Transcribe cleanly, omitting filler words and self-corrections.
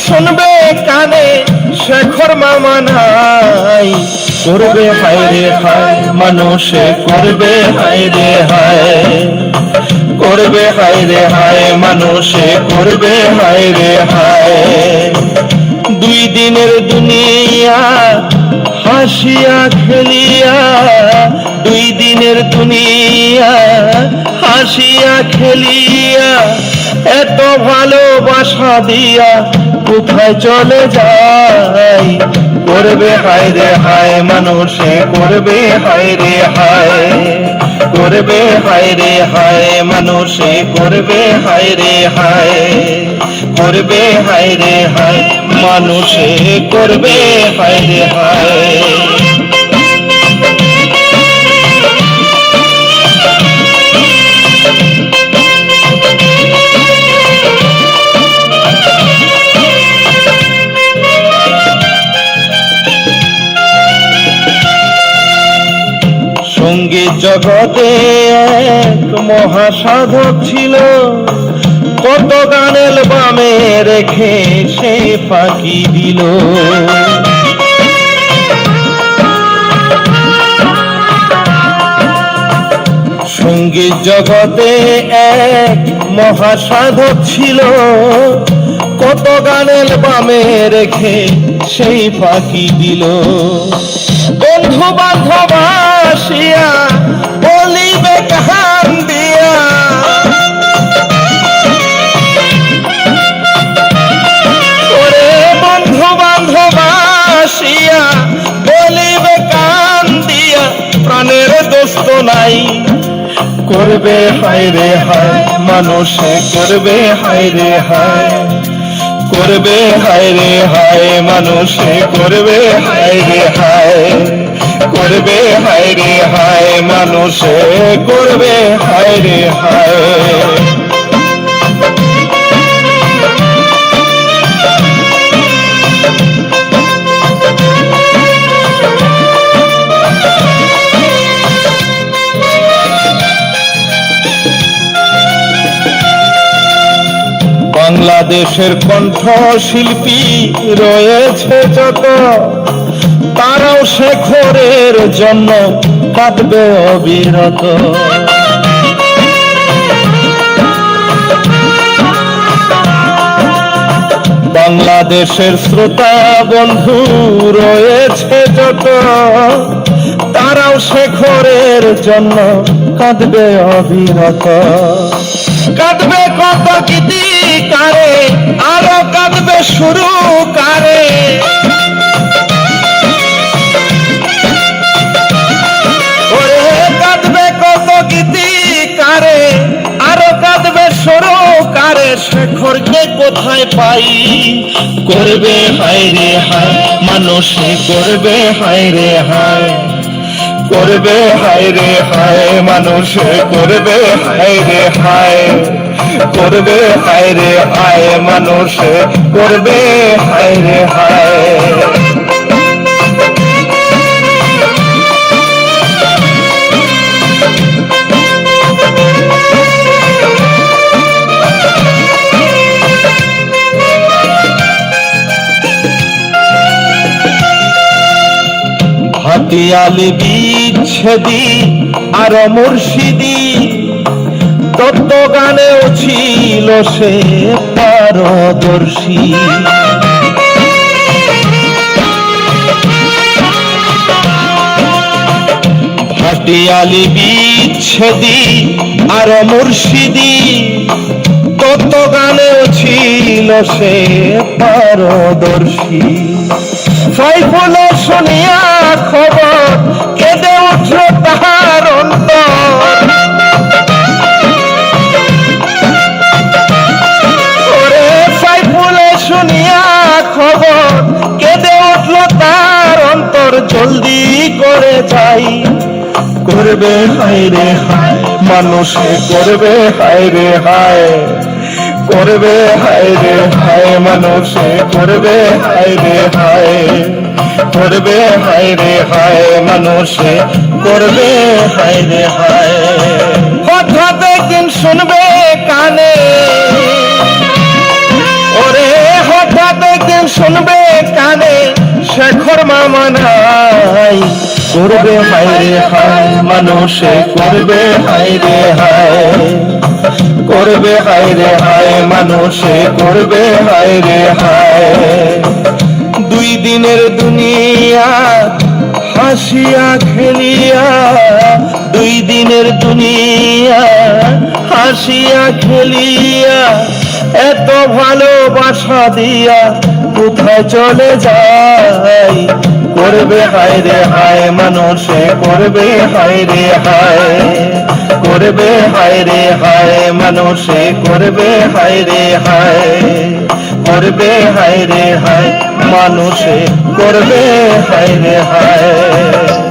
শুনবে কানে শেখর মামা নাই, করবে হায় রে হায় মানুষে করবে হায় রে হায়, করবে হায় রে হায় মানুষে করবে হায় রে হায়। দুই দিনের দুনিয়া হাসিয়া খেলিয়া, দুই দিনের দুনিয়া হাসিয়া খেলিয়া এত ভালোবাসা দিয়া কোথায় চলে যায়, করবে হায় রে হায় মানুষে করবে হায় রে হায়, করবে হায় রে হায় মানুষে করবে হায় রে হায়, করবে হায় রে হায় মানুষে করবে হায় রে হায়। সঙ্গীত জগতে এক মহাসাধক ছিল, কত গান অ্যালবামে রেখে সে ফাঁকি দিল। সঙ্গীত জগতে এক মহাসাধক ছিল, কত গান অ্যালবামে রেখে সেই ফাঁকি দিল। বন্ধু বান্ধব আসিয়া বলিবে কাহান দিয়া, ওরে বন্ধু বান্ধব আসিয়া বলিবে কান দিয়া, প্রাণের দোস্ত নাই, করবে হায় রে হায় মানুষে করবে হায় রে হায়, করবে হায় রে হায় মানুষে করবে হায় রে হায়, করবে হায় রে হায় মানুষে করবে হায় রে হায়। বাংলাদেশের কণ্ঠশিল্পী রয়েছে যত, তারাও শেখরের জন্য কাঁদবে অবিরত। বাংলাদেশের শ্রোতা বন্ধু রয়েছে যত, তারাও শেখরের জন্য কাঁদবে অবিরত। কাঁদবে কত গীতিকারে আরো কাঁদবে শুরু কারে, ওরে কাঁদবে কত গীতিকারে আরো কাঁদবে শুরু কারে, শেখরকে কোথায় পাই, করবে হায় রে হায় মানুষে করবে হায় রে হায়, করবে হায় রে হায় মানুষে করবে হায় রে হায়, করবে হায় রে হায় মানুষে করবে হায় রে হায়। হাতিয়ালি বিচ্ছেদি আর মুর্শিদি, তত্ত্ব গানেও ছিল সে পারদর্শী। হাতিয়ালি বিচ্ছেদি আর মুর্শিদি, তত্ত্ব গানেও ছিল সে পারদর্শী। সাইফুলের শুনিয়া খবর কেঁদে উঠল তাহার অন্তর, ওরে সাইফুলের শুনিয়া খবর কেঁদে উঠল তার অন্তর, জলদি করে যাই, করবে হায় রে হায় মানুষে করবে হায় রে হায়, করবে হায় রে হায় মানুষে করবে হায় রে হায়, করবে হায় রে হায় মানুষে করবে হায় রে হায়। হঠাৎ একদিন শুনবে কানে, ওরে হঠাৎ গান শুনবে কানে শেখর মামা নাই, করবে হায় রে হায় মানুষে করবে হায় রে হায়, করবে হায় রে হায় মানুষে করবে হায় রে হায়। দুই দিনের দুনিয়া হাসিয়া খেলিয়া, দুই দিনের দুনিয়া হাসিয়া খেলিয়া, এত ভালোবাসা দিয়া কোথায় চলে যায়, করবে হায় রে হায় মানুষে করবে হায় রে হায়, করবে হায় রে হায় মানুষে করবে হায় রে হায়, করবে হায় রে হায় মানুষে করবে হায় রে হায়।